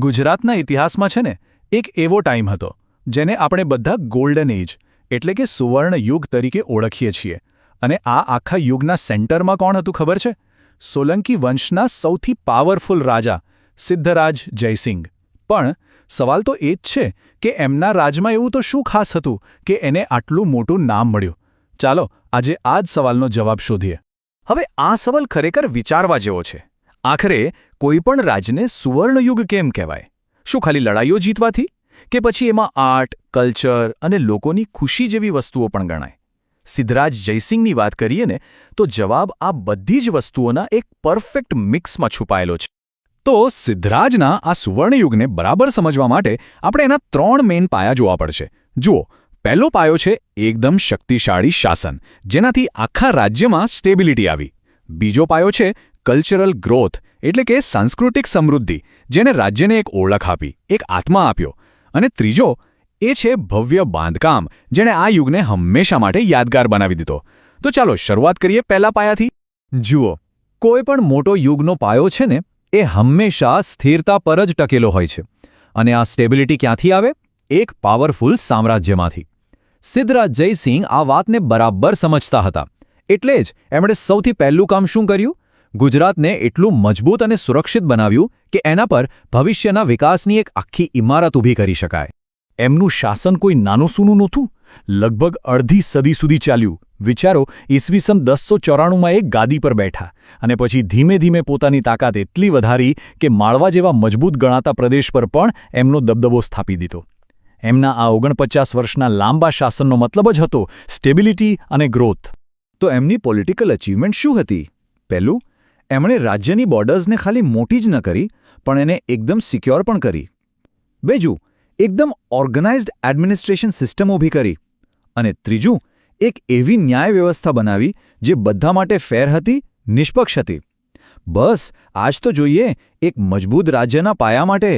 ગુજરાતના ઇતિહાસમાં છે ને એક એવો ટાઈમ હતો જેને આપણે બધા ગોલ્ડન એજ એટલે કે સુવર્ણ યુગ તરીકે ઓળખીએ છીએ અને આ આખા યુગના સેન્ટરમાં કોણ હતું ખબર છે? સોલંકી વંશના સૌથી પાવરફુલ રાજા સિદ્ધરાજ જયસિંહ. પણ સવાલ તો એ જ છે કે એમના રાજમાં એવું તો શું ખાસ હતું કે એને આટલું મોટું નામ મળ્યું? ચાલો આજે આ જ સવાલનો જવાબ શોધીએ. હવે આ સવાલ ખરેખર વિચારવા જેવો છે. આખરે કોઈપણ રાજને સુવર્ણયુગ કેમ કહેવાય? શું ખાલી લડાઈઓ જીતવાથી? કે પછી એમાં આર્ટ, કલ્ચર અને લોકોની ખુશી જેવી વસ્તુઓ પણ ગણાય? સિદ્ધરાજ જયસિંહની વાત કરીએ ને તો જવાબ આ બધી જ વસ્તુઓના એક પરફેક્ટ મિક્સમાં છુપાયેલો છે. તો સિદ્ધરાજના આ સુવર્ણયુગને બરાબર સમજવા માટે આપણે એના 3 મેઇન પાયા જોવા પડશે. જુઓ, પહેલો પાયો છે એકદમ શક્તિશાળી શાસન, જેનાથી આખા રાજ્યમાં સ્ટેબિલિટી આવી. બીજો પાયો છે કલ્ચરલ ગ્રોથ, એટલે કે સાંસ્કૃતિક સમૃદ્ધિ, જેને રાજ્યને એક ઓળખ આપી, એક આત્મા આપ્યો. અને ત્રીજો એ છે ભવ્ય બાંધકામ, જેણે આ યુગને હંમેશા માટે યાદગાર બનાવી દીધો. તો ચાલો શરૂઆત કરીએ પહેલા પાયાથી. જુઓ, કોઈ પણ મોટો યુગનો પાયો છે ને એ હંમેશા સ્થિરતા પર જ ટકેલો હોય છે. અને આ સ્ટેબિલિટી ક્યાંથી આવે? એક પાવરફુલ સામ્રાજ્યમાંથી. સિદ્ધરાજ જયસિંહ આ વાતને બરાબર સમજતા હતા. એટલે જ એમણે સૌથી પહેલું કામ શું કર્યું? ગુજરાતને એટલું મજબૂત અને સુરક્ષિત બનાવ્યું કે એના પર ભવિષ્યના વિકાસની એક આખી ઇમારત ઊભી કરી શકાય. એમનું શાસન કોઈ નાનું સૂનું નહોતું. લગભગ અડધી સદી સુધી ચાલ્યું. વિચારો, ઈસવીસન 1094માં એક ગાદી પર બેઠા અને પછી ધીમે ધીમે પોતાની તાકાત એટલી વધારી કે માળવા જેવા મજબૂત ગણાતા પ્રદેશ પર પણ એમનો દબદબો સ્થાપી દીધો. એમના આ 49 વર્ષના લાંબા શાસનનો મતલબ જ હતો સ્ટેબિલિટી અને ગ્રોથ. તો એમની પોલિટિકલ અચીવમેન્ટ શું હતી? પહેલું, એમણે રાજ્યની બોર્ડર્સને ખાલી મોટી જ ન કરી, પણ એને એકદમ સિક્યોર પણ કરી. બીજું, એકદમ ઓર્ગેનાઇઝ્ડ એડમિનિસ્ટ્રેશન સિસ્ટમ ઊભી કરી. અને ત્રીજું, એક એવી ન્યાય વ્યવસ્થા બનાવી જે બધા માટે ફેર હતી, નિષ્પક્ષ હતી. બસ આજ તો જોઈએ એક મજબૂત રાજ્યના પાયા માટે.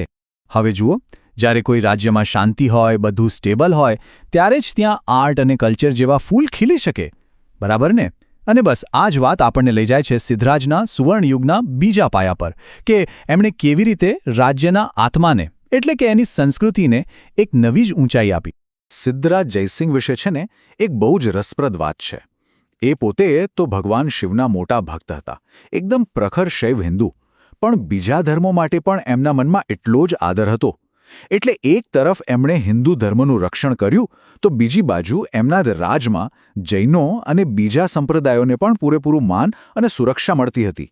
હવે જુઓ, જ્યારે કોઈ રાજ્યમાં શાંતિ હોય, બધું સ્ટેબલ હોય, ત્યારે જ ત્યાં આર્ટ અને કલ્ચર જેવા ફૂલ ખીલી શકે. બરાબર ને? અને બસ આ જ વાત આપણને લઈ જાય છે સિદ્ધરાજના સુવર્ણયુગના બીજા પાયા પર, કે એમણે કેવી રીતે રાજ્યના આત્માને એટલે કે એની સંસ્કૃતિને એક નવી જ ઊંચાઈ આપી. સિદ્ધરાજ જયસિંહ વિશે છે ને એક બહુ જ રસપ્રદ વાત છે. એ પોતે તો ભગવાન શિવના મોટા ભક્ત હતા, એકદમ પ્રખર શૈવ હિન્દુ. પણ બીજા ધર્મો માટે પણ એમના મનમાં એટલો જ આદર હતો. એટલે એક તરફ એમણે હિન્દુ ધર્મનું રક્ષણ કર્યું, તો બીજી બાજુ એમના જ રાજમાં જૈનો અને બીજા સંપ્રદાયોને પણ પૂરેપૂરું માન અને સુરક્ષા મળતી હતી.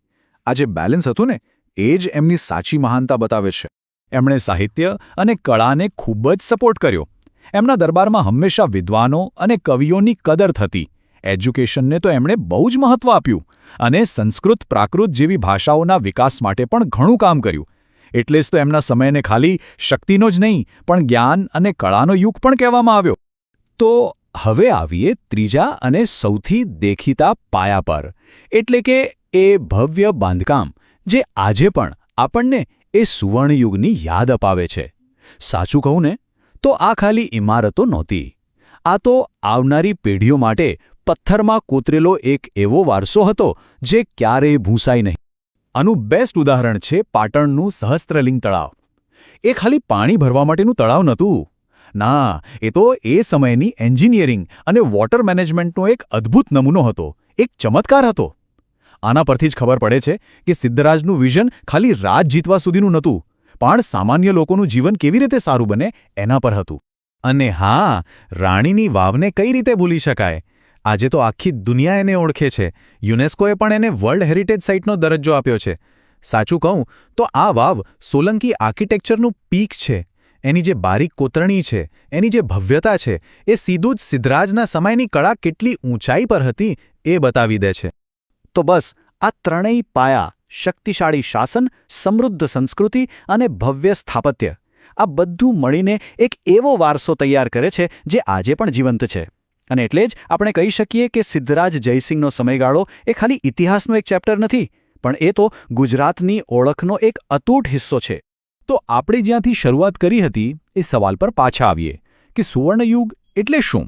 આ જે બેલેન્સ હતું ને એ જ એમની સાચી મહાનતા બતાવે છે. એમણે સાહિત્ય અને કળાને ખૂબ જ સપોર્ટ કર્યો. એમના દરબારમાં હંમેશા વિદ્વાનો અને કવિઓની કદર થતી. એજ્યુકેશનને તો એમણે બહુ જ મહત્વ આપ્યું અને સંસ્કૃત, પ્રાકૃત જેવી ભાષાઓના વિકાસ માટે પણ ઘણું કામ કર્યું. એટલે જ તો એમના સમયને ખાલી શક્તિનો જ નહીં પણ જ્ઞાન અને કળાનો યુગ પણ કહેવામાં આવ્યો. તો હવે આવીએ ત્રીજા અને સૌથી દેખીતા પાયા પર, એટલે કે એ ભવ્ય બાંધકામ જે આજે પણ આપણને એ સુવર્ણયુગની યાદ અપાવે છે. સાચું કહું ને તો આ ખાલી ઇમારતો નહોતી. આ તો આવનારી પેઢીઓ માટે પથ્થરમાં કોતરેલો એક એવો વારસો હતો જે ક્યારેય ભૂંસાય નહીં. આનું બેસ્ટ ઉદાહરણ છે પાટણનું સહસ્ત્રલિંગ તળાવ. એ ખાલી પાણી ભરવા માટેનું તળાવ નહોતું. ના, એ તો એ સમયની એન્જિનિયરિંગ અને વોટર મેનેજમેન્ટનો એક અદ્ભુત નમૂનો હતો, એક ચમત્કાર હતો. આના પરથી જ ખબર પડે છે કે સિદ્ધરાજનું વિઝન ખાલી રાજ જીતવા સુધીનું નહોતું, પણ સામાન્ય લોકોનું જીવન કેવી રીતે સારું બને એના પર હતું. અને હા, રાણીની વાવને કઈ રીતે ભૂલી શકાય? આજે તો આખી દુનિયા એને ઓળખે છે. યુનેસ્કોએ પણ એને વર્લ્ડ હેરિટેજ સાઇટનો દરજ્જો આપ્યો છે. સાચું કહું તો આ વાવ સોલંકી આર્કિટેક્ચરનું પીક છે. એની જે બારીક કોતરણી છે, એની જે ભવ્યતા છે, એ સીધું જ સિદ્ધરાજના સમયની કળા કેટલી ઊંચાઈ પર હતી એ બતાવી દે છે. તો બસ આ ત્રણેય પાયા, શક્તિશાળી શાસન, સમૃદ્ધ સંસ્કૃતિ અને ભવ્ય સ્થાપત્ય, આ બધું મળીને એક એવો વારસો તૈયાર કરે છે જે આજે પણ જીવંત છે. અને એટલે જ આપણે કહી શકીએ કે સિદ્ધરાજ જયસિંહનો સમયગાળો એ ખાલી ઇતિહાસનો એક ચેપ્ટર નથી, પણ એ તો ગુજરાતની ઓળખનો એક અતૂટ હિસ્સો છે. તો આપણે જ્યાંથી શરૂઆત કરી હતી એ સવાલ પર પાછા આવીએ કે સુવર્ણયુગ એટલે શું?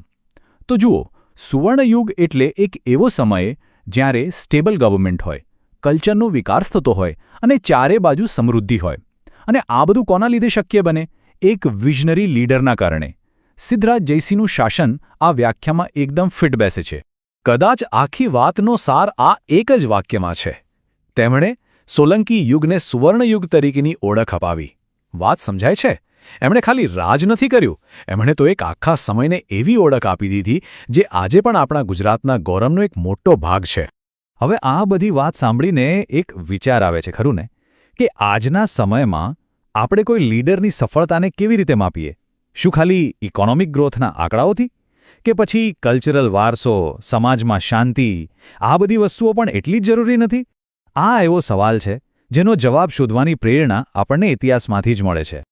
તો જુઓ, સુવર્ણયુગ એટલે એક એવો સમય જ્યારે સ્ટેબલ ગવર્નમેન્ટ હોય, કલ્ચરનો વિકાસ થતો હોય અને ચારે બાજુ સમૃદ્ધિ હોય. અને આ બધું કોના લીધે શક્ય બને? એક વિઝનરી લીડરના કારણે. સિદ્ધરાજ જયસિંહનું શાસન આ વ્યાખ્યામાં એકદમ ફિટ બેસે છે. કદાચ આખી વાતનો સાર આ એક જ વાક્યમાં છે. તેમણે સોલંકી યુગને સુવર્ણયુગ તરીકેની ઓળખ અપાવી. વાત સમજાય છે? એમણે ખાલી રાજ નથી કર્યું, એમણે તો એક આખા સમયને એવી ઓળખ આપી દીધી જે આજે પણ આપણા ગુજરાતના ગૌરવનો એક મોટો ભાગ છે. હવે આ બધી વાત સાંભળીને એક વિચાર આવે છે ખરું ને, કે આજના સમયમાં આપણે કોઈ લીડરની સફળતાને કેવી રીતે માપીએ? શું ખાલી ઇકોનોમિક ગ્રોથના આંકડાઓથી? કે પછી કલ્ચરલ વારસો, સમાજમાં શાંતિ, આ બધી વસ્તુઓ પણ એટલી જ જરૂરી નથી? આ એવો સવાલ છે જેનો જવાબ શોધવાની પ્રેરણા આપણને ઇતિહાસમાંથી જ મળે છે.